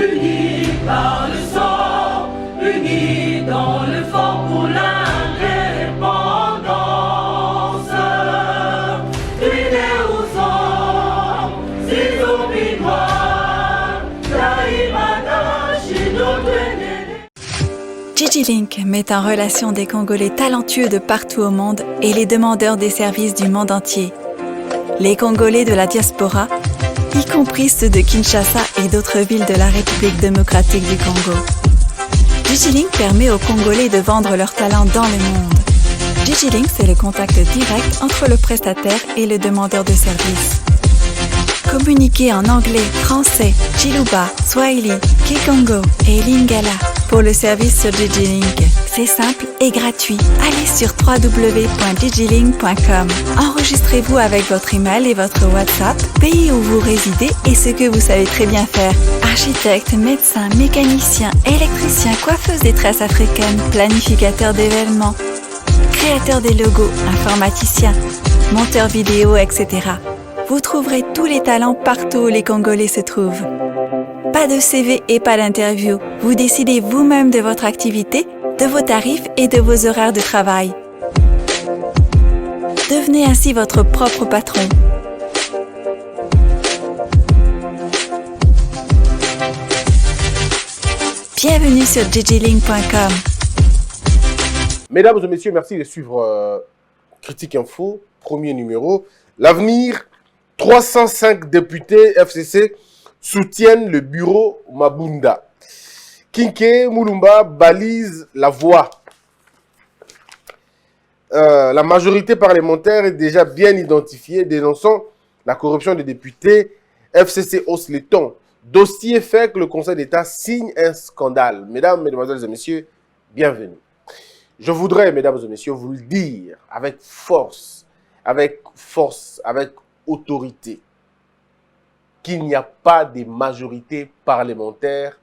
unis par le sang, unis dans le fort pour l'indépendance. Unis aux hommes, si DigiLink met en relation des Congolais talentueux de partout au monde et les demandeurs des services du monde entier. Les Congolais de la diaspora, y compris ceux de Kinshasa et d'autres villes de la République démocratique du Congo. DigiLink permet aux Congolais de vendre leurs talents dans le monde. DigiLink, c'est le contact direct entre le prestataire et le demandeur de services. Communiquez en anglais, français, Chiluba, Swahili, Kikongo et Lingala pour le service sur DigiLink. C'est simple et gratuit. Allez sur www.digilink.com. Enregistrez-vous avec votre email et votre WhatsApp, pays où vous résidez et ce que vous savez très bien faire. Architecte, médecin, mécanicien, électricien, coiffeuse des tresses africaines, planificateur d'événements, créateur des logos, informaticien, monteur vidéo, etc. Vous trouverez tous les talents partout où les Congolais se trouvent. Pas de CV et pas d'interview. Vous décidez vous-même de votre activité, de vos tarifs et de vos horaires de travail. Devenez ainsi votre propre patron. Bienvenue sur digilink.com. Mesdames et messieurs, merci de suivre Critique Info, premier numéro. L'avenir, 305 députés FCC soutiennent le bureau Mabunda. Kinké Mulumba balise la voie. La majorité parlementaire est déjà bien identifiée, dénonçant la corruption des députés. FCC hausse les tons. Dossier fait que le Conseil d'État signe un scandale. Mesdames, Mesdemoiselles et Messieurs, bienvenue. Je voudrais, mesdames et messieurs, vous le dire avec force, avec autorité, qu'il n'y a pas de majorité parlementaire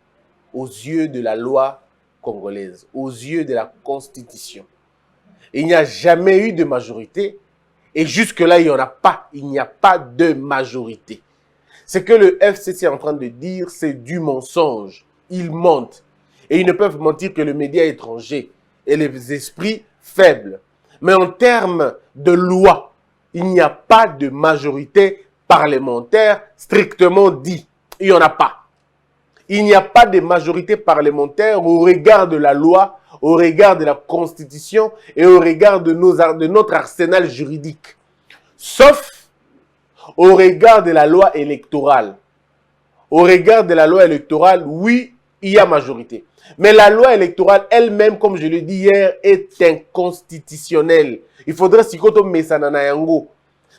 aux yeux de la loi congolaise, aux yeux de la Constitution. Il n'y a jamais eu de majorité et jusque-là, il n'y en a pas. Il n'y a pas de majorité. Ce que le FCC est en train de dire, c'est du mensonge. Ils mentent. Et ils ne peuvent mentir que le média étranger et les esprits faibles. Mais en termes de loi, il n'y a pas de majorité parlementaire strictement dit. Il n'y en a pas. Il n'y a pas de majorité parlementaire au regard de la loi, au regard de la Constitution et au regard de notre arsenal juridique. Sauf au regard de la loi électorale. Au regard de la loi électorale, oui, il y a majorité. Mais la loi électorale elle-même, comme je l'ai dit hier, est inconstitutionnelle. Il faudrait s'y mettre ça dans yango.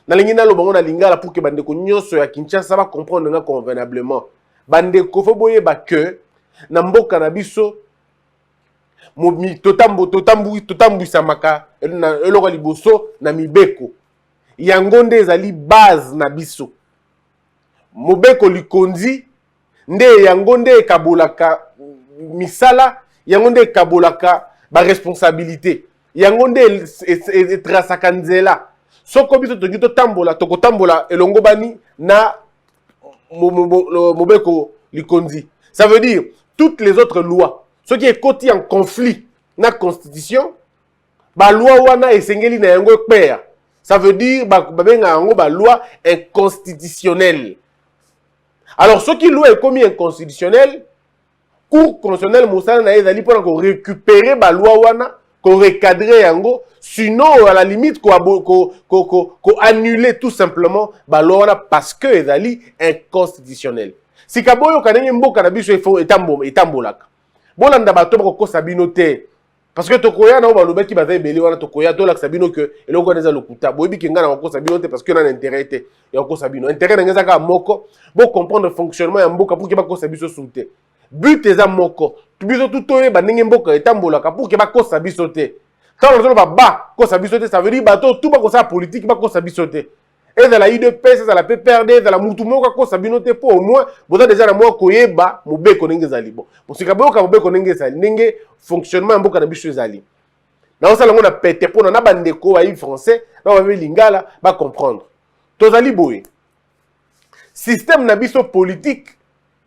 Nalingina lo bango na lingala pour que bandeko nyonso ya Kinshasa va comprendre convenablement. Bandeko fo boye ba que na mboka na biso totambu samaka na eloko liboso na mibeko. Yango nde ezali base na biso. Mobeko likondi nde yango nde ekabolaka misala, yango nde ekabolaka ba responsabilité. Yango nde etrasaka nzela. Soko biso tokito tambola, tokotambola elongo bani na mobeko likondi. Ça veut dire toutes les autres lois, ce qui est côté en conflit na constitution, ba loi wana esengeli na yango père. Ça veut dire ba benga yango ba loi inconstitutionnelle. Alors ce qui loi est commis inconstitutionnel, Cour constitutionnelle mosala na ezali pour qu'on récupérer ba loi wana, qu'on recadrer yango, sinon à la limite qu'on annuler tout simplement ba loi wana parce que ezali inconstitutionnel. Si kaboyo kanenge mboka na biso ifo etambolaka. Bolanda bato ba ko sabino te. Parce que tokoya na ba lobaki ba ebele wana tokoya to la sabino que eloko neza lokuta. Boyebi kinga na ko sabino te parce que na intérêt te. Ya ko sabino. Intérêt na ngeza ka moko, bo comprendre le fonctionnement ya mboka pour que ba ko sabiso souté. But eza moko. Tubiso tutoye ba ndenge mboka etambolaka pour que ba ko sabiso te. Quand on ba ko sabiso te, ça veut dire bato tout ba ko sa politique ba ko sabiso te. Et dans la IDPS, dans la PPRD, dans la Moutumoka, ko sabinote pour au moins, vous avez déjà la moi koyeba, moube konenge zali bon. Pour ce kaboka moube konenge zali, nenge fonctionnement mboka na biso zali. Na osala ngona pété pour na bandeko wa français, na va lingala ba comprendre. Tozali boye. Système na biso politique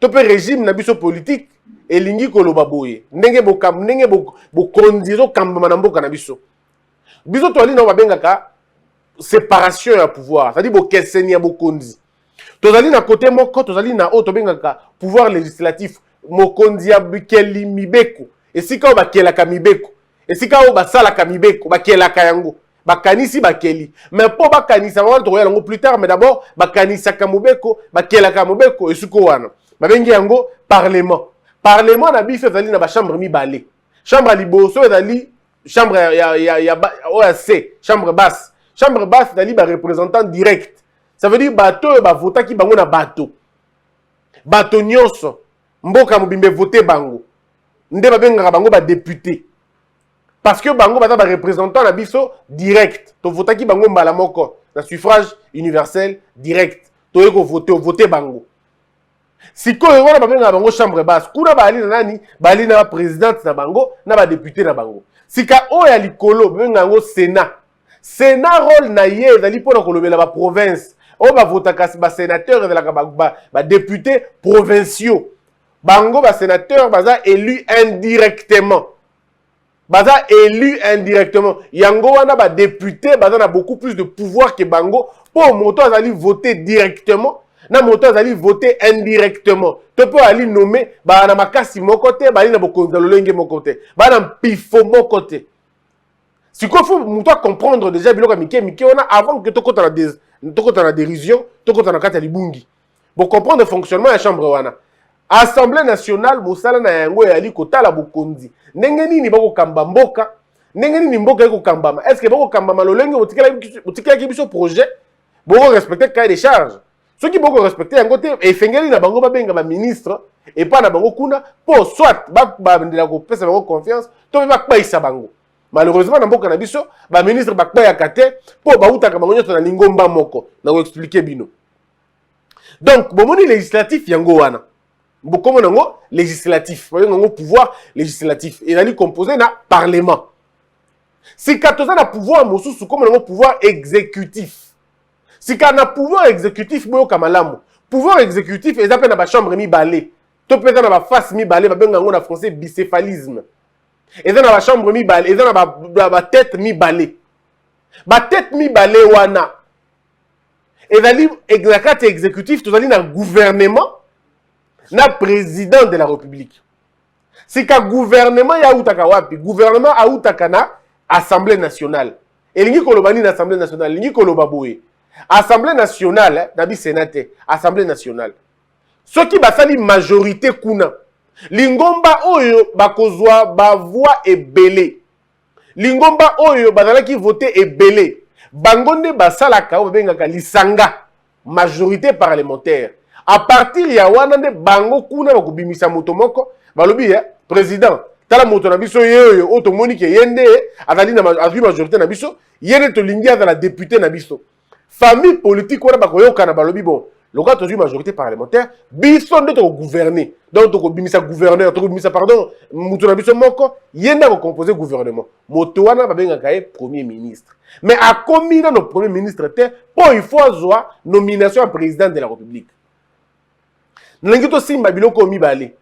to pe régime na biso politique elingi koloba boye ndenge bokonzi ezokambama na mboka na biso biso toali na babengaka séparation ya pouvoir, c'est-à-dire bokeseni ya bokonzi. Tozali na côté moko, tozali na o tobengaka pouvoir législatif, mokonzi ya bikeli mibeko. Esika o bakelaka mibeko. Esika o basalaka mibeko, bakelaka yango. Bakanisi bakeli. Mais po bakanisa wana to yango plus tard, mais d'abord bakanisa ka mobeko, bakelaka mobeko esiko wana. Babengi yango parlement. Parlement na biso ezali na ba chambre mibale. Chambre liboso ezali chambre ya OAC, chambre basse. Chambre basse ezali ba représentant direct. Ça veut dire bato ba vota ki bango na bato. Bato nyonso mboka mobimbe voter bango. Nde babengaka bango ba député. Parce que bango baza ba représentant na biso direct. To vota ki bango mbala moko na suffrage universel direct. To eko voter bango. Sikoyo wana babengaka bango chambre basse. Kuna bali na nani? Bali na présidente na bango na ba député na bango. Sika oya likolo babengaka bango Sénat. Sénat rôle na ye ezali pona kolobela ba province. O ba votaka ba sénateur ezalaka ba député provinciaux. Bango ba sénateur baza élu indirectement. Baza élu indirectement. Yango wana ba député baza na beaucoup plus de pouvoir que bango pour moto azali voter directement. Na moto azali voter indirectement. Tu peux aller nommer ba na makasi moko te, ba na bokonza lolenge moko te. Ba na pifo moko te. Si il faut comprendre déjà biloko mike on a avant que to kota na dérision, to kota na kata libungi. Pour comprendre le fonctionnement de la chambre wana. Assemblée nationale bosala na yango ya li kota la bokonzi. Ndenge nini bako kamba mboka? Ndenge nini mboka eko kambama? Est-ce que bako kambama lolenge botikela ki biso projet? Boko respecter cahier des charges. Ceux qui boko respecter yango te e fengeli na bango babenga ba ministre et pas na bango kuna pour soit ba ndela ko pesa bango confiance, to ba kbaisa bango. Malheureusement, dans le biso, le ministre Bakpaya Kate, pour Baouta Kamanyo, na Lingomba Moko, na expliquer bino. Donc, bomoni législatif, yango wana. Bokomo nango législatif, yango pouvoir législatif. Et il composé na parlement. Si katoza na pouvoir mosusu, comme nango pouvoir exécutif. Si kana pouvoir exécutif, boyo kamalamu. Pouvoir exécutif, ils appellent na ba chambre mi balé. To peut-être na ba face mi balé, ba benga ngo na français bicéphalisme. Et dans la chambre mi balé, et dans la tête mi balé. La tête mi balé wana. Et dans la carte exécutive, tu as un gouvernement, na président de la République. C'est qu'un gouvernement ya outaka wapi, gouvernement a outaka na Assemblée nationale. Et l'ingi kolobani na Assemblée nationale, l'ingi kolobaboé. Assemblée nationale, nabi sénaté, Assemblée nationale. Ce qui basali majorité kuna. Lingomba oyo bakozwa ba voix ebele. Lingomba oyo bazalaki voter ebele. Bangonde basalaka obengaka lisanga majorité parlementaire. À partir ya wana nde bango kuna bakubimisa moto moko balobi président tala moto na biso yeyo oto monike yende azali na majorité na biso yene to lingi za la député na biso. Famille politique wana bakoyoka na balobi bon. Le cas de majorité parlementaire, bison de gouverner. Donc, tu as gouverneur, tu as pardon, Moutouna Biso Moko, yenda va composer gouvernement. Motouana va bien premier ministre. Mais à combien nos premier ministre pour il faut avoir nomination à président de la République. N'engito simba biloko mi balé.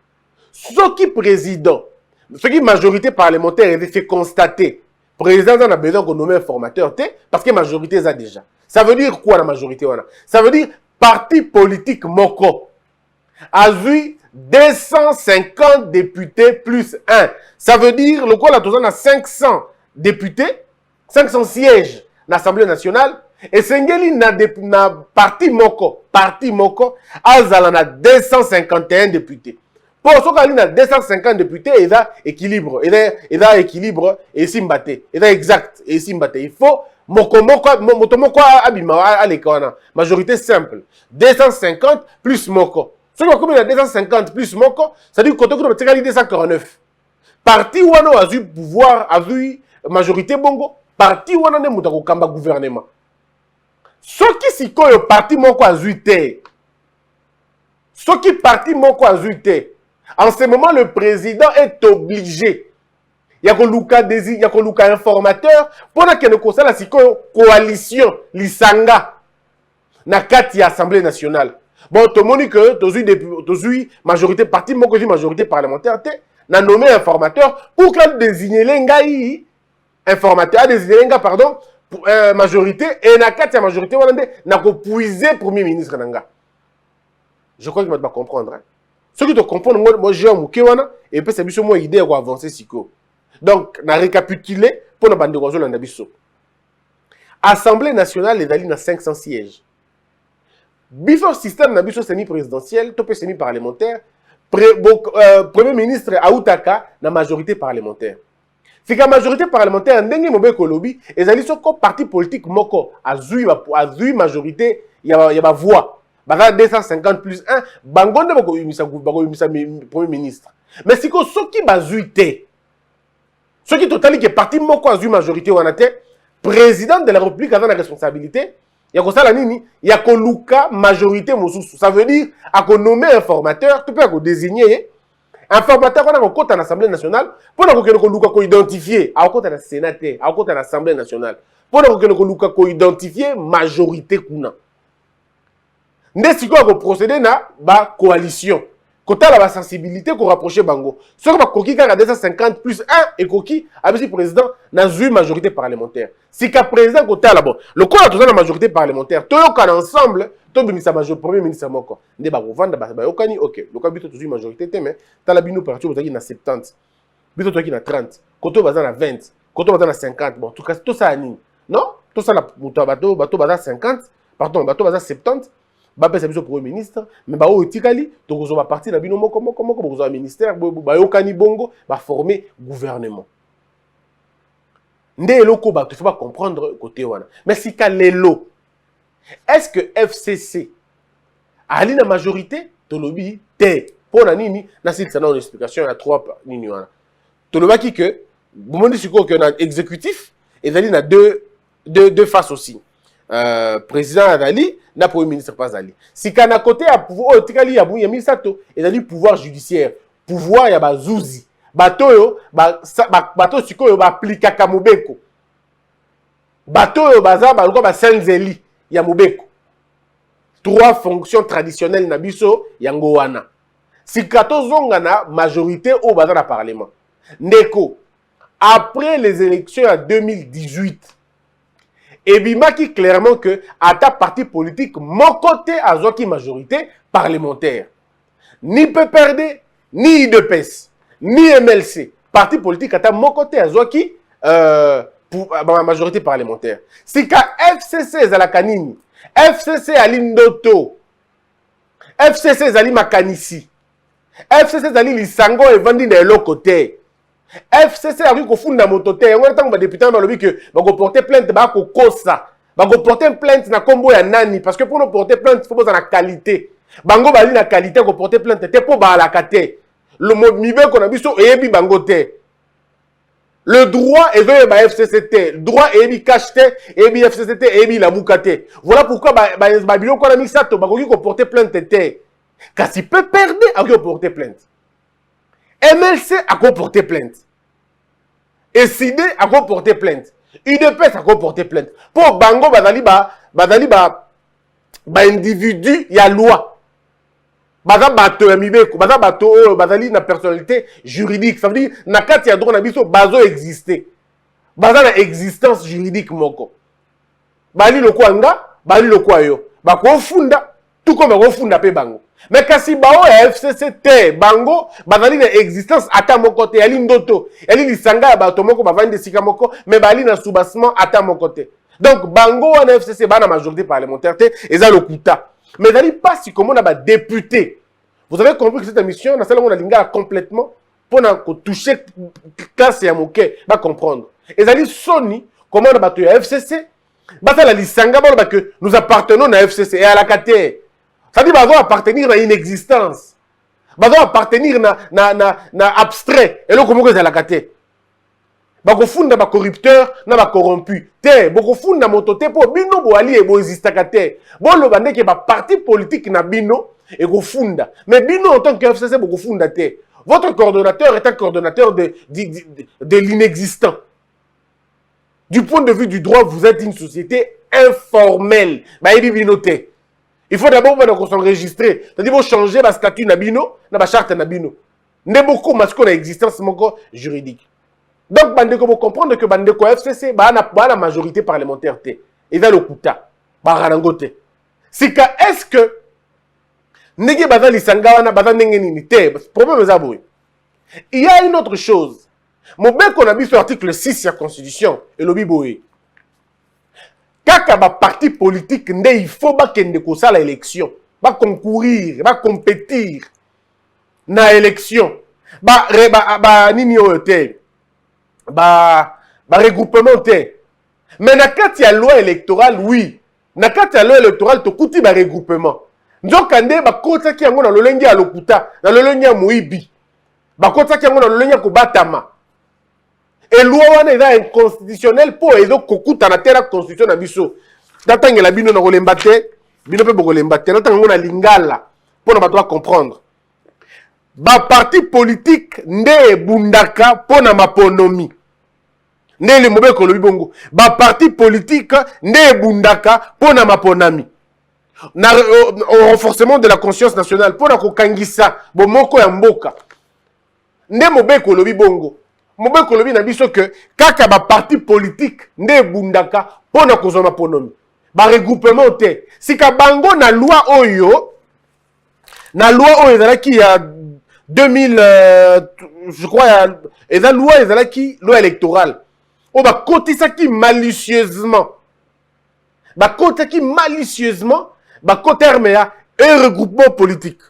Ce qui président, ce qui majorité parlementaire fait constater, président a besoin de nommer un formateur parce que majorité a déjà. Ça veut dire quoi la majorité wana? Ça veut dire parti politique moko a eu 250 députés plus 1. Ça veut dire le quoi là a 500 députés, 500 sièges dans l'Assemblée nationale et Sengeli na parti moko azala na 251 députés. Pour ce qu'on a 250 députés, il y a équilibre, il y a équilibre et simbate, il y a exact et simbate. Il faut motomoko abima alekona majorité simple 250 plus moko. Ce qui comme il y a 250 plus moko, ça dit côté que tu 249. Parti wana a eu pouvoir, a eu majorité bongo, parti wana ne mutako kamba gouvernement. Ce qui si ko parti moko a eu té. Ce qui parti moko a eu té. En ce moment le président est obligé il y a un informateur pour que nous considérions la coalition lisanga na kati ya Assemblée nationale. Bon, tout le monde dit que tu as majorité parti, moi que majorité parlementaire, tu as nommé informateur pour que désigner les gars, informateur, désigner les gars, pardon, pour, majorité, et na la majorité, on a puiser premier ministre. Je crois que tu vas comprendre. Hein. Ceux qui te comprennent, moi j'ai un mouké, et puis c'est bien moi idée pour avancer. Donc, on a récapitulé pour la bande de Rozo. Assemblée nationale, les Dali, 500 sièges. Before système na biso semi-présidentiel, topé semi-parlementaire, premier ministre Aoutaka na majorité parlementaire. Si la majorité parlementaire ndenge mobe kolobi, ezali soko parti politique moko azui majorité ya ba voix. Baka 250 plus 1, bangonde bako yumisa premier ministre. Mais si ko soki bazui te. Soki totali ke parti moko azui majorité wana te, président de la République a la responsabilité. Il y a ça nini, il y a koluka majorité mosusu. Ça veut dire à nommer informateur, tu peux désigner informateur on a un compte à l'Assemblée nationale pour qu'on identifier à compte à la Sénat, à compte à l'Assemblée nationale. Pour qu'on identifier majorité kuna. N'est-ce qu'on procéder na ba coalition. Quand on a la sensibilité qu'on rapproche bango. Ce qu'on a coquille à 250 plus 1 et coquille avec le président n'a eu majorité parlementaire. Si qu'à président côté là-bas, le coup a toujours la majorité parlementaire. Tout le cas ensemble, tout le ministre majorité premier ministre moko. Ne ba vendre ba okani OK. Le cas bito toujours majorité mais t'as la bino parti vous na 70. Bito toi qui na 30. Côté bazan na 20. Côté bazan na 50. Bon tout cas tout ça ni. Non? Tout ça la bateau bazan 50. Pardon, bateau bazan 70. Ba pesa biso premier ministre mais ba o etikali to ko ba parti na bino moko ko ministère ba yokani bongo ba former gouvernement nde eloko ba tu faut pas comprendre côté wana mais si ka lelo est-ce que FCC ali na majorité to lobi te pona nini na site ça na une explication à trois nini wana to lobaki que bomondi siko que na exécutif et ali na deux faces aussi. Président Adali, na premier ministre pas Ali. Si kana côté à pouvoir tikali ya buya misato et dali pouvoir judiciaire, pouvoir ya bazouzi. Bato yo bato sikoyo ba appliquer ka mobeko. Bato yo baza ba loko ba senzeli ya mobeko. Trois fonctions traditionnelles na biso yango wana. Si kato zonga na majorité au baza na parlement. Ndeko après les élections en 2018 et bimaki clairement que à ta parti politique, mon côté à Zoki majorité parlementaire. Ni PPRD, ni IDPS, ni MLC. Parti politique à ta mon côté à Zoki pour majorité parlementaire. Si ka FCC Zalakanini, FCC Ali Ndoto, FCC Zali Makanisi, FCC Zali Lisango et Vandi de l'autre côté. FCC a vu qu'on fonde dans mon toté. On a tant que député m'a dit que va porter plainte ba ko kosa. Va porter plainte na combo ya nani parce que pour nous porter plainte il faut besoin la qualité. Bango bali na qualité ko porter plainte te pour ba la kate. Le mot mibe qu'on a vu so ebi bango te. Le droit est venu ba FCCT. Le droit est ebi cache te, ebi FCCT, ebi la bukate. Voilà pourquoi ba bilo qu'on a mis ça to ba ko porter plainte te. Car si peut perdre a ko porter plainte. MLC a porté plainte. Et SID a porté plainte. UDPS a porté plainte. Pour Bango, ba individu, il y a loi. Bazali na personnalité juridique. Ça veut dire, na kati ya droit na biso, bazo exister. Baza na existence juridique moko. Bali lo kwanga, bali lo kwayo. Bako funda, tout comme bako funda pe bango. Mais kasi bao ya FCCT bango bazali na existence ata moko te ali ndoto ali lisanga ya bato moko bavandi sika moko mais bali na soubassement ata moko te. Donc bango na FCC bana majorité parlementaire te eza lokuta mais dali pas si comme on a ba député. Vous avez compris que cette émission na sala on a linga complètement pour na ko toucher classe ya moke ba comprendre. Ezali soni comment na bato ya FCC bata la lisanga ba que nous appartenons à FCC et à la KT. Ça dit, va appartenir à une existence. Va appartenir à abstrait. Et là, comment vous allez la cater? Va funda ba corrupteur, na ba corrompu. Te, boko funda motote pour bino bo ali e bo exista kate. Bon le bande ke ba parti politique na bino et go funda. Mais bino en tant que FCC boko funda te. Votre coordonnateur est un coordonnateur de l'inexistant. Du point de vue du droit, vous êtes une société informelle. Ba ebi bino te. Il faut d'abord s'enregistrer. C'est-à-dire qu'il faut changer le statut Nabino, la charte Nabino. Ne beaucoup parce qu'on a existence juridique. Donc, Bandeko, vous comprendre que Bandeko FCC, la majorité parlementaire, et dans le Kouta, Barangote. C'est que, est-ce que, Nege Bazan Lissangawana, Bazan Nengenini, problème est aboué. Il y a une autre chose. Mon bien qu'on a mis sur l'article 6 de la Constitution, et le Biboé. Kaka ba parti politique, il faut que ça l'élection, va concourir, va compétir na élection, nini oyote, regroupement te. Mais na kati ya loi électorale, oui, na kati ya loi électorale to kuti ba regroupement. Nzokande ba kota ki yango na lolenge ya lokuta, na lolenge ya muibi, ba kota ki yango na lolenge ya kobatama. Et loi wana eza inconstitutionnel po ezo kokuta na terre constitution na biso. Tatangela bino na kolemba te, bino pe bokolemba te, natanga na lingala po na bato comprendre. Ba parti politique nde bundaka po na maponomi. Nde le mobe ko lobi bongo. Ba parti politique nde bundaka po na maponami. Na au renforcement de la conscience nationale po na ko kangisa bo moko ya mboka. Nde mobe ko lobi bongo. Mobe kolobi na biso que kaka ba parti politique nde bundaka pona kozoma ponomi ba regroupement te sika bango na loi oyo ezalaki ya 2000 je crois eza loi ezalaki loi électorale o ba kotisaki malicieusement ba terme ya un regroupement politique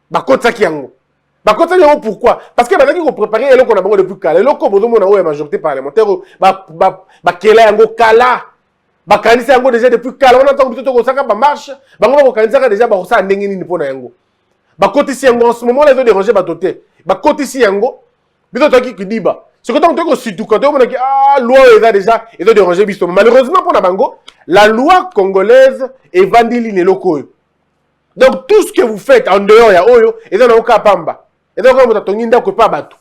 ba kotisaki yango. Pourquoi? Parce que maintenant qu'on préparer et qu'on a besoin depuis kala, l'on comme on a majorité parlementaire, kela yango kala, kanisa yango déjà depuis kala, on attend plutôt que ça marche, on kanisa déjà ça ndengeni ni pona yango. Côté si yango en ce moment là ils ont dérangé batoté. Côté si yango, plutôt toi qui dit ba. Ce que tant que surtout quand on a dit loi déjà ils ont dérangé biso. Malheureusement pour la bango, la loi congolaise est vandili ne loko. Donc tout ce que vous faites en dehors ya oyo, ils ont aucun pamba. Et donc, on a pas battu.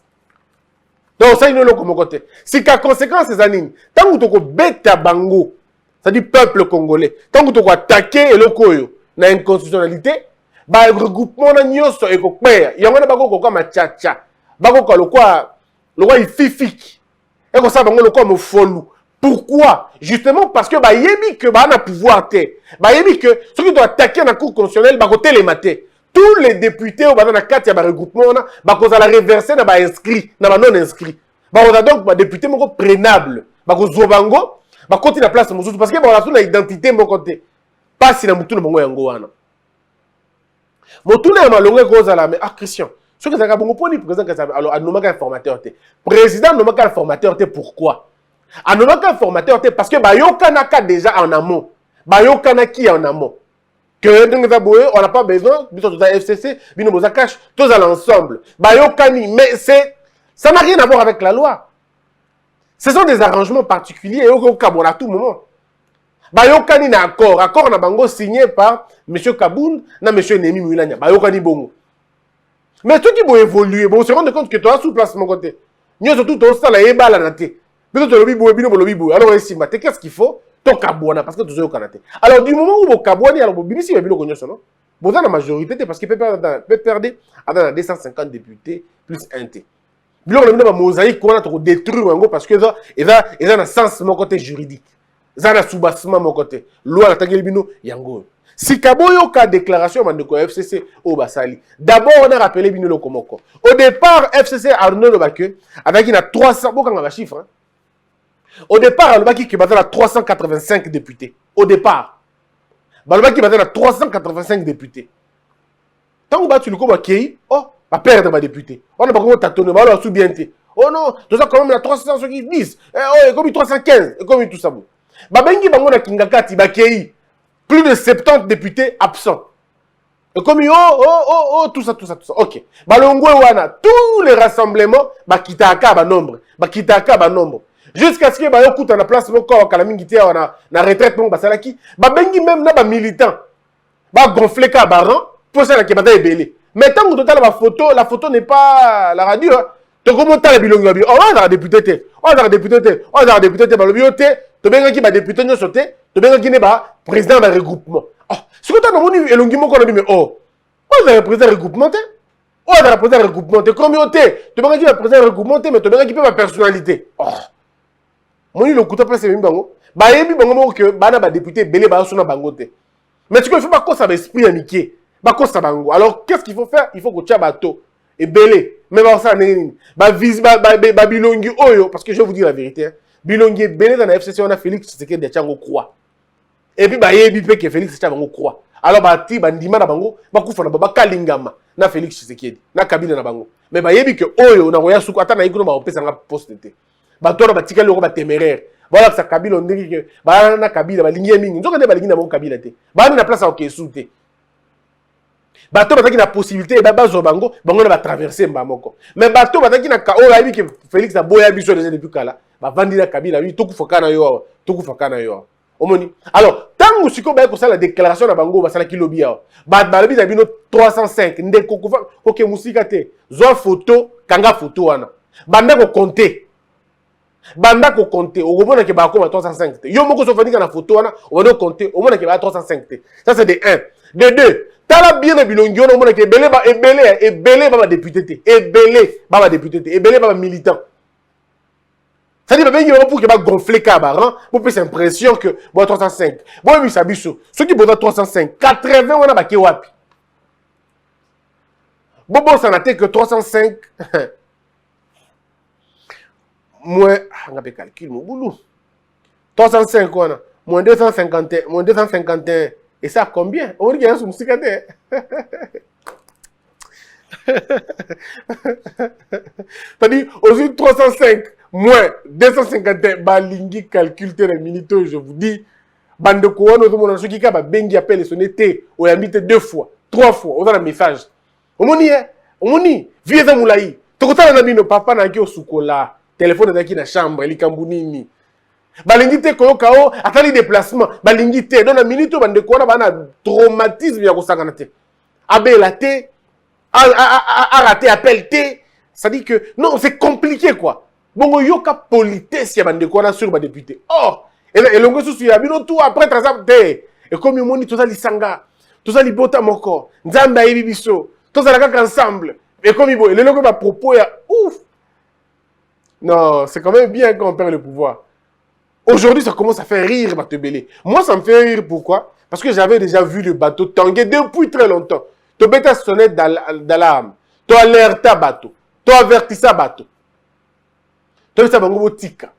Donc, ça, il y a un côté. Si la conséquence, c'est ça. Tant que tu as bêta bango, c'est-à-dire peuple congolais, tant que tu as attaqué le koyo, na inconstitutionnalité, le regroupement na nyoso et kokpea, il y a un bango kokwa machacha, bango kwa le quoi il fifik. Et comme ça, bango le quoi me folou. Pourquoi? Justement parce que yebi que na pouvoir te. Yebi que ceux qui doivent attaquer la cour constitutionnelle, ba côté les mater. Tous les députés au bazana 4 ya ba regroupement na ba ko za la reverser na ba inscrit na ba non inscrit ba on a donc ba député moko prénable ba ko zo bango ba koti na place mosusu parce que ba la identité moko te pas si na mutu na bango yango wana motu na malongo ko za la mais Christian ce que ça ka bongo poni président ka alors anomaka informateur te président nomaka informateur te pourquoi anomaka informateur te parce que ba yokana ka déjà en amont ba yokana ki en amont. Que on n'a pas besoin, FCC, cash, tous à l'ensemble. Mais ça n'a rien à voir avec la loi. Ce sont des arrangements particuliers au Cameroun à tout moment. Bayokani na accord na bango signé par M. Kaboun, na M. Nemi Moulania. Bayokani bongo. Mais tout qui vont évoluer, on se rend compte que tu as sous place mon côté. Nous surtout tu as la eba la naté. Alors qu'est-ce qu'il faut? Parce que tu es au Canada. Alors, du moment où vous Kabouani, alors vous binissez, vous avez la majorité parce qu'il peut perdre à 250 députés plus un T. Vous avez une mosaïque qu'on a détruit parce que il a un sens de mon côté juridique. Il a un soubassement de mon côté. Loi la Tagelbino, Yango. Si Kaboyo a déclaration de FCC au Basali, d'abord on a rappelé Bino Lokomoko. Au départ, FCC a donné le bac avec une 300, beaucoup de chiffres. Au départ, le Baki qui battait à 385 députés. Au départ. Le Baki qui battait à 385 députés. Tant que tu le vois, oh, va perdre ma député. On n'a pas comment tâtonner, on va bien. Oh non, tout ça quand même, il y a 310. Oh, il y a comme 315. Et comme tout ça. Babengi Bango Kingakati, Bakei. Plus de 70 députés absents. Et comme tout ça. Ok. Balongwe Wana, tous les rassemblements, Bakitaka, nombre. Bakitaka, nombre. Jusqu'à ce que bah écoute on a place mon corps kalamingité on a retraite mon basalaki ba bengi même na ba militant ba gonfler ka baran pour ça la qui bataille belé mais tant que total la photo n'est pas la radio to comment ta bilongo bi on va député on va député ba le bioté to benga ki ba député no sauté to benga ki ne ba président ba regroupement Ce que tu as demandé, elongi moko na bime oh. On a président regroupement. On a président regroupement. Communauté. Tu vas dire président regroupement mais tu vas dire ma personnalité. Oh. Moni le couteau passe bango. Ba yebi bango mo que bana ba député belé ba sona bango te. Mais tu faut pas quoi ça va esprit amitié. Ba quoi ça bango. Alors qu'est-ce qu'il faut faire? Il faut que tu bateau et belé. Mais ba ça nini. Ba vise ba bilongi oyo parce que je vais vous dire la vérité. Hein. Bilongi belé dans la FCC on a Félix Tshisekedi de Tchango croix. Et puis ba yebi pe que Félix Tshisekedi croix. Alors ba ti ba ndima na bango ba kufa na ba kalingama na Félix Tshisekedi na Kabila na bango. Mais ba yebi que oyo na roya suku ata na ikuno ba opesa nga poste te. Ba toro ba tikali ko ba téméraire. Voilà que ça Kabila on dit que ba na Kabila ba lingi mingi nzoka ne ba lingi na mon Kabila te ba na place au kesu te bato bataki na possibilité ba bazo bango bango na ba traverser mbamoko mais bato bataki na ka oyo ayebi que Félix na boya biso déjà depuis kala ba vandi na Kabila oui tokufa na yo omoni alors tango siko ba ko sala déclaration na bango ba sala ki lobby ya ba lobi na bino 305 ndeko kufa OK musika te zo photo kanga photo wana banda ko compter banda ko compter okomona ke ba ko 305 te yo moko so fanika na photo wana on va compter au moins ke ba 305 te ça c'est de 1 de 2 tala bien na bilongi on mona ke belé ba député te ba député te ebele ba militant ça dit ba bengi pour que ba gonfler kabaran pour faire impression que bon 305 bon oui ça biso ceux qui boda 305 80 on a ba ke wapi bon ça n'a été que 305 moins, on a fait calcul, mon boulot. 305, moins 251, moins 251. Et ça, combien? On dit qu'il y a un musique. C'est-à-dire, aujourd'hui, 305, moins 251, balingi calcul, tel minute, je vous dis, bande de couronne, ceux qui ont bengi appelle son été, on a mis 2 fois, 3 fois, on a un message. On dit, vieux Zamoulaï, tu as un papa n'a au soukola. Téléphone dans la chambre, il kambunini. Balingi te koyoka o atali déplacement, balingi te dans la minute bande ko na bana traumatisme ya kosangana te. Abela te a raté appel te, ça dit que non, c'est compliqué quoi. Bongo yoka politesse ya bande ko na sur ba député. Oh, et longo susu ya bino tout après trasap te. Et comme yo moni toza lisanga, toza libota moko, nzamba yebi biso, toza la kaka ensemble. Et comme ibo, le longo ba propos ya ouf. Non, c'est quand même bien quand on perd le pouvoir. Aujourd'hui, ça commence à faire rire, Batebele. Moi, ça me fait rire, pourquoi? Parce que j'avais déjà vu le bateau tanguer depuis très longtemps. Tu bêta sonnette d'alarme. Tu alerta bateau. Tu avertissa bateau. Tu as dit ça, bango tika.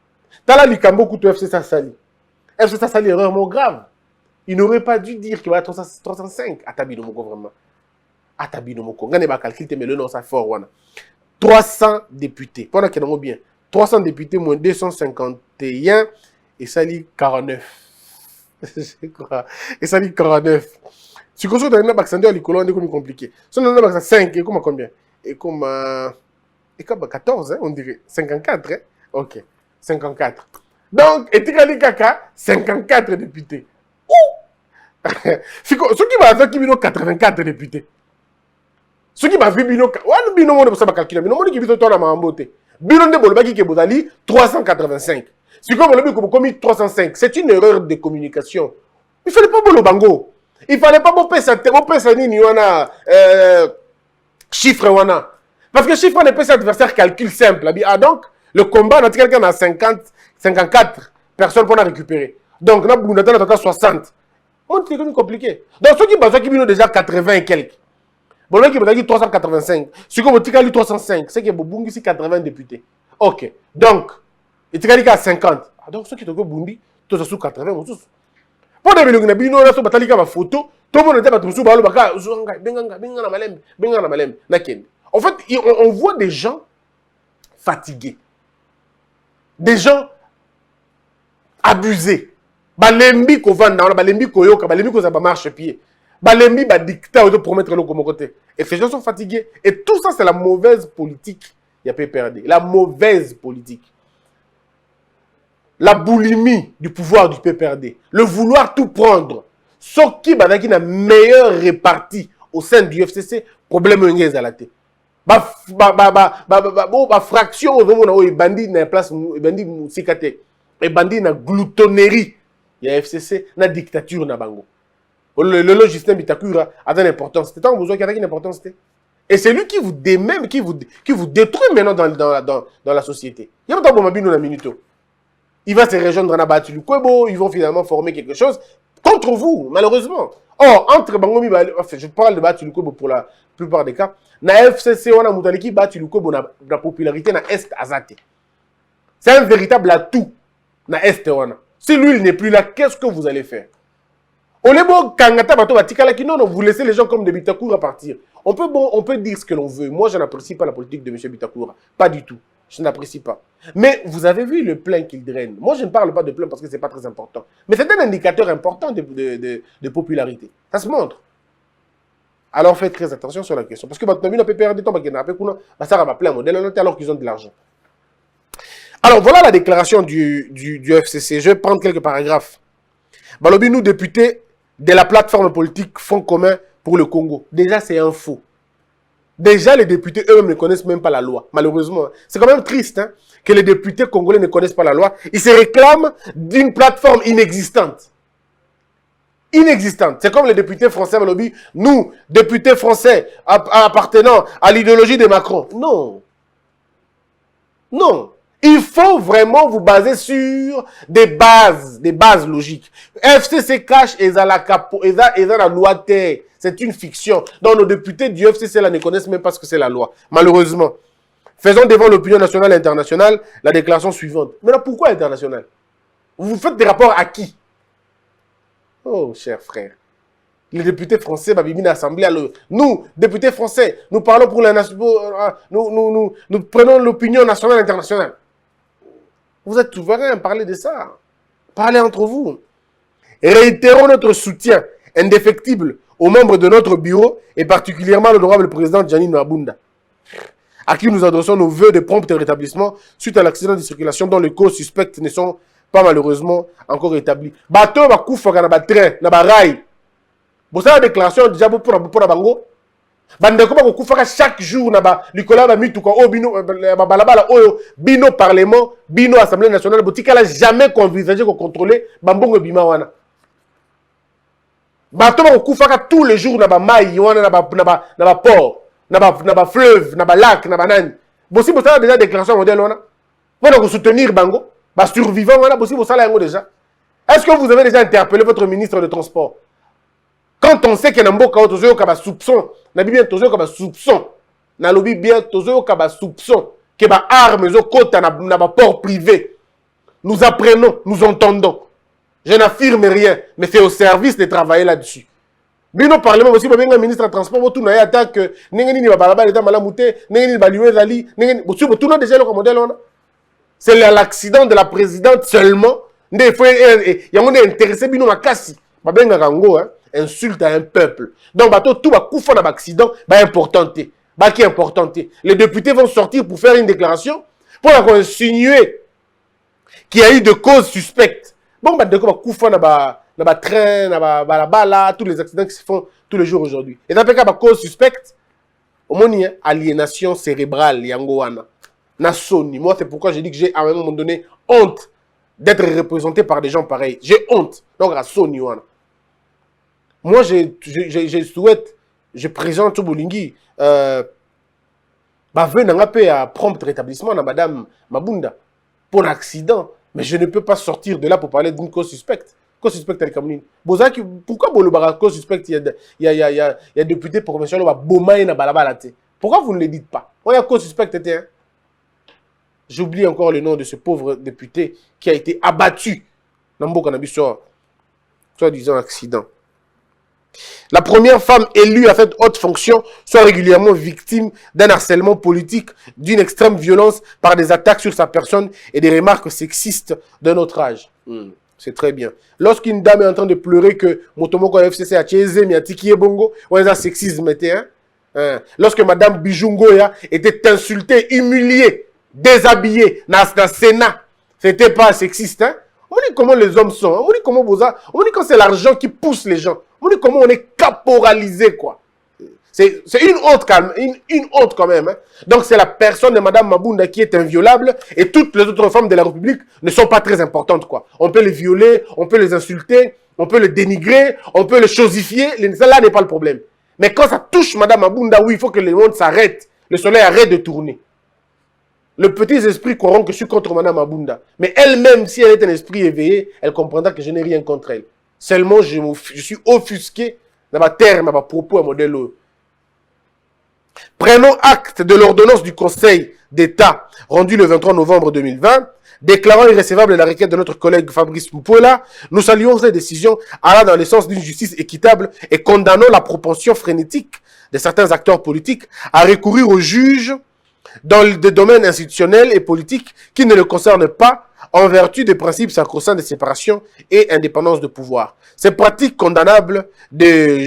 Tu as là, likambo kuto FC Sassali. FC Sassali, erreur vraiment grave. Il n'aurait pas dû dire qu'il va être 305. Atabi no moko, vraiment. Atabi no moko. Gane ba calcul, mais le nom, ça fort, wana. 300 députés. Pendant qu'il y a bien. 300 députés moins 251 et ça lit 49. Je crois. Et ça lit 49. Si vous avez un accent à l'école, on est comme compliqué. Si on a un accent 5, et comme combien? Et comme 14, hein, on dirait. 54, hein? Ok. 54. Donc, et Tikali Kaka, 54 députés. Ouh! Ce qui va faire qu'il y a 84 députés. Ce qui va faire bino, ouais, bino monde pour ça calculer. Bino monde qui vit autour de ma amboté. Bino de bolbaki qui bodali 385. Si comme le comme commis 305, c'est une erreur de communication. Il fallait pas bolo bango. Il fallait pas bon pesa ni wana chiffre wana. Parce que chiffre n'est pas cet adversaire calcul simple. Ah donc le combat on a quelqu'un à 54 personnes pour la récupérer. Donc là on attend 60. C'est compliqué. Donc ceux qui basent qui bino déjà 80 et quelques. Bon, là, il a dit 385. Si vous avez 305, c'est que vous avez 80 députés. Ok. Donc, il a dit 50. Donc, ceux qui ont dit tous sous 80, vous tous. Pour des millions de bino, là, sur la photo, tout le monde était battu sous en fait, on voit des gens fatigués. Des gens abusés. Balembi ko vanda, balembi ko yoka, balembi ko zaba marche pied. Balembi ba dicta de promettre le côté. Et ces gens sont fatigués. Et tout ça, c'est la mauvaise politique. Il y a PPRD. La mauvaise politique. La boulimie du pouvoir du PPRD. Le vouloir tout prendre. Ce qui va être la meilleure répartie au sein du FCC, problème est à la tête. Fraction au bandit na place bandit musikate et bandit na gloutonnerie. Il y a FCC na dictature na bango. le Justin Bitakura a une importance. C'était un besoin qui a une importance. Et c'est lui qui vous démème, qui vous détruit maintenant dans la société. Il y a un moment où minute. Il va se rejoindre dans Batu Lukwebo, ils vont finalement former quelque chose contre vous, malheureusement. Or, entre Bangomi, enfin, je parle de Batu Lukwebo pour la plupart des cas, na FCC, on a Moutaliki, Batu Lukwebo, la popularité na Est Azate. C'est un véritable atout na Est. Si lui, il n'est plus là, qu'est-ce que vous allez faire? Non, vous laissez les gens comme de Bitakura partir. On peut dire ce que l'on veut. Moi, je n'apprécie pas la politique de M. Bitakura. Pas du tout. Je n'apprécie pas. Mais vous avez vu le plein qu'il draine. Moi, je ne parle pas de plein parce que ce n'est pas très important. Mais c'est un indicateur important de popularité. Ça se montre. Alors, faites très attention sur la question. Parce que maintenant, on peut perdre du temps. Ça va plein modèle alors qu'ils ont de l'argent. Alors, voilà la déclaration du FCC. Je vais prendre quelques paragraphes. Balobi, nous, députés de la plateforme politique Fonds commun pour le Congo. Déjà, c'est un faux. Déjà, les députés eux-mêmes ne connaissent même pas la loi. Malheureusement, c'est quand même triste que les députés congolais ne connaissent pas la loi. Ils se réclament d'une plateforme inexistante. Inexistante. C'est comme les députés français, Balobi. Nous, députés français appartenant à l'idéologie de Macron. Non. Non. Il faut vraiment vous baser sur des bases logiques. FCC cache et ça la loi terre. C'est une fiction. Donc nos députés du FCC là ne connaissent même pas ce que c'est la loi. Malheureusement. Faisons devant l'opinion nationale et internationale la déclaration suivante. Mais là, pourquoi internationale? Vous faites des rapports à qui? Oh, cher frère. Les députés français, l'Assemblée, nous, députés français, nous parlons pour la nation, nous prenons l'opinion nationale et internationale. Vous êtes souverain à parler de ça. Parlez entre vous. Et réitérons notre soutien indéfectible aux membres de notre bureau et particulièrement l'honorable président Gianni Mabunda, à qui nous adressons nos vœux de prompt rétablissement suite à l'accident de circulation dont les causes suspectes ne sont pas malheureusement encore établies. Bateau va koufa na ba train na ba rail. Vous savez la déclaration déjà pour la bango. Bandeko ba koufa chaque jour na ba likola ba mitu ko bino ba balabala oyo bino parlement bino assemblée nationale botika la jamais envisagé ko contrôler bambongo bima wana. Bateau ba koufa tous les jours na ba mai wana na ba port. Na ba fleuve, na ba lac, na ba nani. Bossi bosala déjà déclaration modèle wana. Vous soutenir bango, ba survivant wana bossi bosala yango déjà. Est-ce que vous avez déjà interpellé votre ministre de transport? Quand on sait qu'il y a un mboka tozo ka ba soupçon, na bien tozo ka ba soupçon. Na lobi bien tozo ka ba soupçon que ba armes zo kota na ba port privé. Nous apprenons, nous entendons. Je n'affirme rien, mais c'est au service de travailler là-dessus. Bino parlement aussi ba benga ministre de transport tout na attaque nengeni ni ba balaba l'état malamouté nengeni ba liwe zali nengeni tout na déjà le modèle on. C'est l'accident de la présidente seulement. Il y a un intéressé bino makasi ba benga kango insulte à un peuple. Donc bateau tout va koufa na accident ba importanté. Ba qui importanté. Les députés vont sortir pour faire une déclaration pour insinuer qu'il y a eu de causes suspectes. Bon ba de quoi koufa na train, na bala, tous les accidents qui se font tous les jours aujourd'hui. Et d'après la cause suspecte, au moins aliénation cérébrale yangoana. Na soni. Moi c'est pourquoi j'ai dit que j'ai à un moment donné honte d'être représenté par des gens pareils. J'ai honte. Donc à soni wana. Moi je souhaite, je présente Bolingi bah venir à prompt rétablissement à madame Mabunda pour l'accident, mais je ne peux pas sortir de là pour parler d'une cause suspecte. Cause suspecte à l'Cameroun. Pourquoi Bolobara cause suspecte il y a député provincial ou Bomaï na balabala. Pourquoi vous ne le dites pas? On y a cause suspecte hein? J'oublie encore le nom de ce pauvre député qui a été abattu dans Mboka Nabiso, soi-disant accident. La première femme élue à cette haute fonction soit régulièrement victime d'un harcèlement politique, d'une extrême violence par des attaques sur sa personne et des remarques sexistes d'un autre âge. C'est très bien. Lorsqu'une dame est en train de pleurer que Motomoko FCC a Tchézé, Miatiki et Bongo, on est un sexisme, lorsque Madame Bijungoya était insultée, humiliée, déshabillée dans le Sénat, c'était pas sexiste, hein? On dit comment les hommes sont, on dit comment on dit quand c'est l'argent qui pousse les gens, on dit comment on est caporalisé, quoi. C'est une honte quand même. Hein? Donc c'est la personne de Madame Mabunda qui est inviolable et toutes les autres femmes de la République ne sont pas très importantes, quoi. On peut les violer, on peut les insulter, on peut le dénigrer, on peut le chosifier, là n'est pas le problème. Mais quand ça touche Madame Mabunda, oui, il faut que le monde s'arrête, le soleil arrête de tourner. Le petit esprit croiront que je suis contre Madame Mabunda. Mais elle-même, si elle est un esprit éveillé, elle comprendra que je n'ai rien contre elle. Seulement, je suis offusqué dans ma terre, dans ma propos, un modèle. Prenons acte de l'ordonnance du Conseil d'État rendue le 23 novembre 2020, déclarant irrécevable la requête de notre collègue Fabrice Moupola. Nous saluons cette décision allant dans le sens d'une justice équitable et condamnons la propension frénétique de certains acteurs politiques à recourir aux juges dans des domaines institutionnels et politiques qui ne le concernent pas en vertu des principes sacro-saints de séparation et indépendance de pouvoir. Ces pratiques condamnables de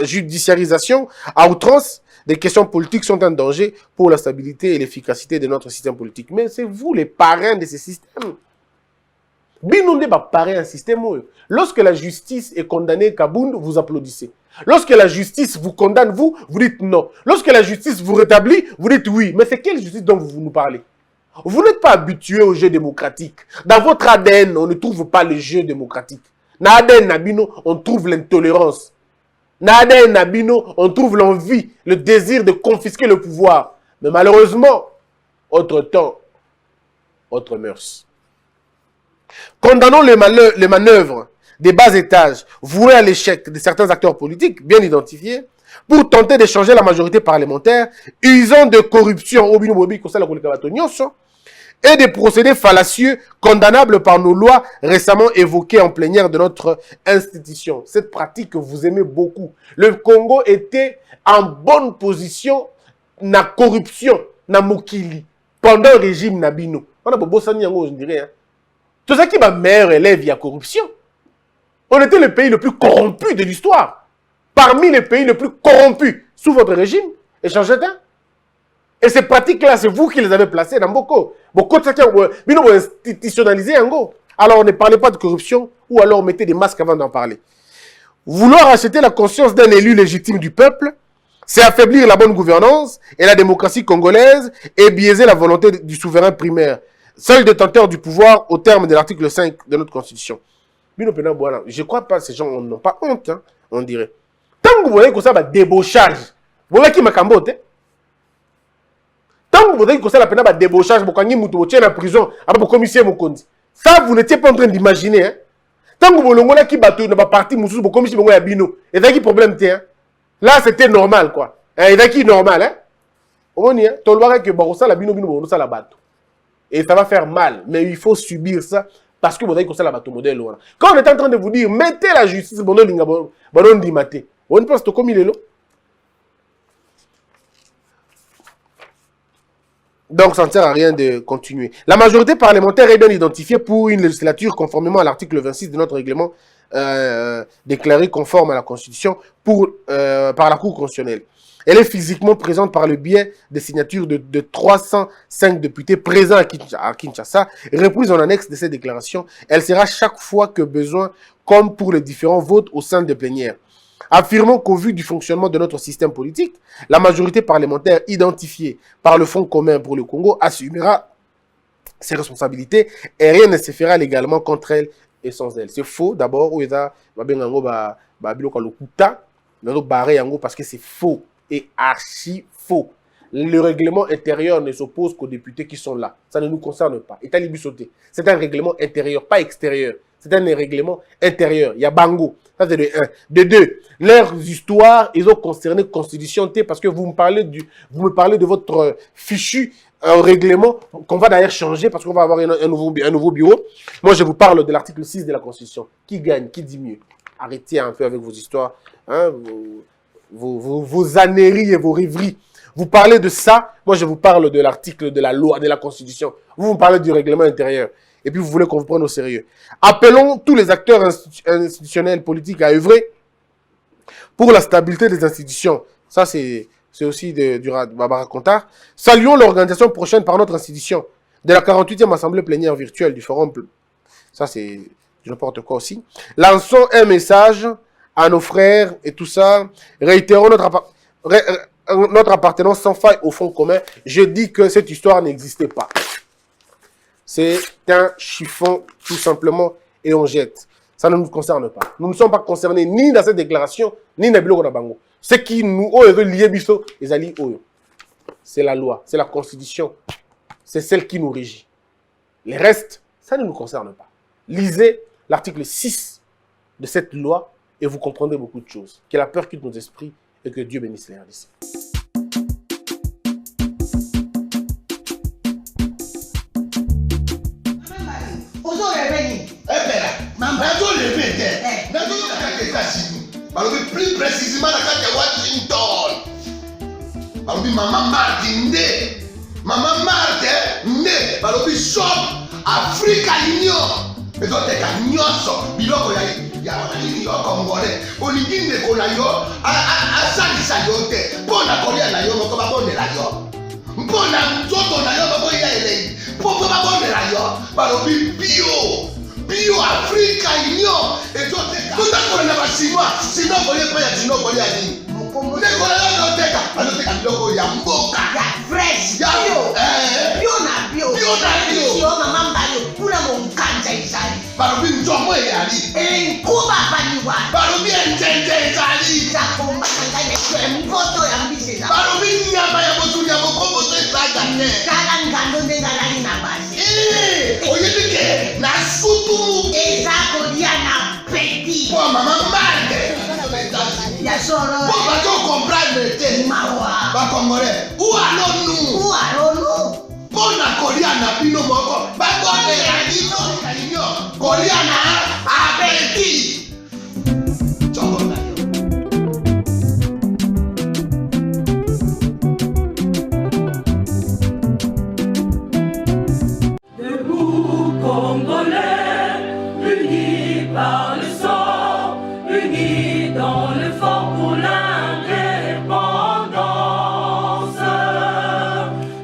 judiciarisation à outrance des questions politiques sont un danger pour la stabilité et l'efficacité de notre système politique. Mais c'est vous les parrains de ces systèmes. Binondé va parrain un système. Lorsque la justice est condamnée Kabound, vous applaudissez. Lorsque la justice vous condamne, vous dites non. Lorsque la justice vous rétablit, vous dites oui. Mais c'est quelle justice dont vous nous parlez? Vous n'êtes pas habitué au jeu démocratique. Dans votre ADN, on ne trouve pas le jeu démocratique. Dans l'ADN Nabino, on trouve l'intolérance. Dans l'ADN Nabino, on trouve l'envie, le désir de confisquer le pouvoir. Mais malheureusement, autre temps, autre mœurs. Condamnons les manœuvres des bas étages vouées à l'échec de certains acteurs politiques bien identifiés pour tenter de changer la majorité parlementaire, usant de corruption et des procédés fallacieux condamnables par nos lois récemment évoquées en plénière de notre institution. Cette pratique que vous aimez beaucoup. Le Congo était en bonne position na corruption, na mokili, pendant le régime Nabino. On a beau je dirais. Tout ça qui va meilleur élève, il y a corruption. On était le pays le plus corrompu de l'histoire. Parmi les pays les plus corrompus sous votre régime, échangez-un. Et ces pratiques-là, c'est vous qui les avez placées dans Boko. Boko, ça qui est institutionnalisé en gros. Alors, ne parlez pas de corruption ou alors mettez des masques avant d'en parler. Vouloir acheter la conscience d'un élu légitime du peuple, c'est affaiblir la bonne gouvernance et la démocratie congolaise et biaiser la volonté du souverain primaire, seul détenteur du pouvoir au terme de l'article 5 de notre Constitution. Je ne crois pas que ces gens n'ont pas honte, hein, on dirait. Tant que vous voyez que ça va débauchage, vous voyez qui m'a camboté. Tant que vous voyez que ça va débauchage, vous voyez que en prison, ça, vous n'étiez pas en train d'imaginer. Hein. Tant que vous voyez qui bateau, va partir, vous voyez que vous avez et là, qui problème hein. Là, c'était normal, quoi. Et là, qui normal, hein. On dit, tu vois que ça, la bino, ça, la bateau. Et ça va faire mal, mais il faut subir ça. Parce que vous avez ça la bateau modèle. Quand on est en train de vous dire, mettez la justice, on dit maté. On pense que comme il est là. Donc, ça ne sert à rien de continuer. La majorité parlementaire est bien identifiée pour une législature conformément à l'article 26 de notre règlement déclaré conforme à la Constitution par la Cour constitutionnelle. Elle est physiquement présente par le biais des signatures de 305 députés présents à Kinshasa, reprise en annexe de cette déclaration. Elle sera chaque fois que besoin, comme pour les différents votes au sein des plénières. Affirmons qu'au vu du fonctionnement de notre système politique, la majorité parlementaire identifiée par le Fonds commun pour le Congo assumera ses responsabilités et rien ne se fera légalement contre elle et sans elle. C'est faux, d'abord, parce que c'est faux. Et archi faux. Le règlement intérieur ne s'oppose qu'aux députés qui sont là. Ça ne nous concerne pas. Et Talibu sauté. C'est un règlement intérieur, pas extérieur. C'est un règlement intérieur. Il y a Bango. Ça, c'est de 1. De 2. Leurs histoires, ils ont concerné Constitution T parce que vous me parlez de votre fichu règlement qu'on va d'ailleurs changer parce qu'on va avoir un nouveau bureau. Moi, je vous parle de l'article 6 de la Constitution. Qui gagne? Qui dit mieux? Arrêtez un peu avec vos histoires. Hein, vos âneries et vos rêveries. Vous parlez de ça, moi je vous parle de l'article de la loi, de la Constitution. Vous me parlez du règlement intérieur. Et puis vous voulez qu'on vous prenne au sérieux. Appelons tous les acteurs institutionnels politiques à œuvrer pour la stabilité des institutions. Ça c'est aussi du Barbara Contard. Saluons l'organisation prochaine par notre institution de la 48e Assemblée plénière virtuelle du Forum. Ça c'est n'importe quoi aussi. Lançons un message à nos frères et tout ça, réitérons notre appartenance sans faille au Fonds commun. Je dis que cette histoire n'existait pas. C'est un chiffon, tout simplement, et on jette. Ça ne nous concerne pas. Nous ne sommes pas concernés ni dans cette déclaration, ni dans le bango. Ce qui nous est lié, c'est la loi, c'est la constitution, c'est celle qui nous régit. Les restes, ça ne nous concerne pas. Lisez l'article 6 de cette loi et vous comprendrez beaucoup de choses. Que la peur quitte nos esprits et que Dieu bénisse les RDC. Plus précisément dans Washington. Maman Martin né. Maman Martin né. Shop Africa Union. Et donc t'es nyonso biloko ya congolais. Olingi ndeko na yo asalisa yo te. Mpona kolia na yo moko babondela yo. Mpona nzoto na yo baboya elei. Po babondela yo. Balobi bio Africa Union. Et donc tout à na ba chinois. Sinon kolia pa ya chinois kolia ni. Ndeko na yo teka. Aloteka biloko ya mboka. Ya fresh. Ya bio na bio. Yo mama mbayo kuna monkanja izali. Balobi nzomo eyali. Nkuba baniwa. Balobi enjenje ezali. Zakomba kangane kwe mpoto ya mbise za. Balobi nyama ya botu ya bokombo to ezaga ne. Kala ngando ndengalali na basi. Oyebike na sutu. Ezako dia na peti. Po mama mbande. Ya solo. Po bato comprendre te. Mawa. Ba congolais. Où allons-nous? Pona kolia na bino moko. Ba kone ya dino. Kolia na abeti. Choko na yo. Debout Congolais, unis par le sang, unis dans le fort pour l'indépendance.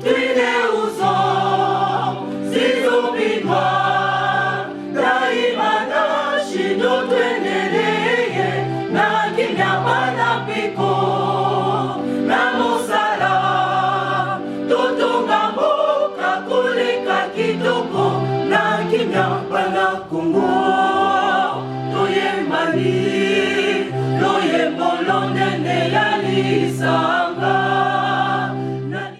Tués aux hommes, si obinois, Daimana, Shido, Tueneleye, Nakinyamana Piko, Namosala, Totongambo, Kakuleka Kitoko, Nakinyamana Kongo, Toyemali, Loyembolonene Yalisa.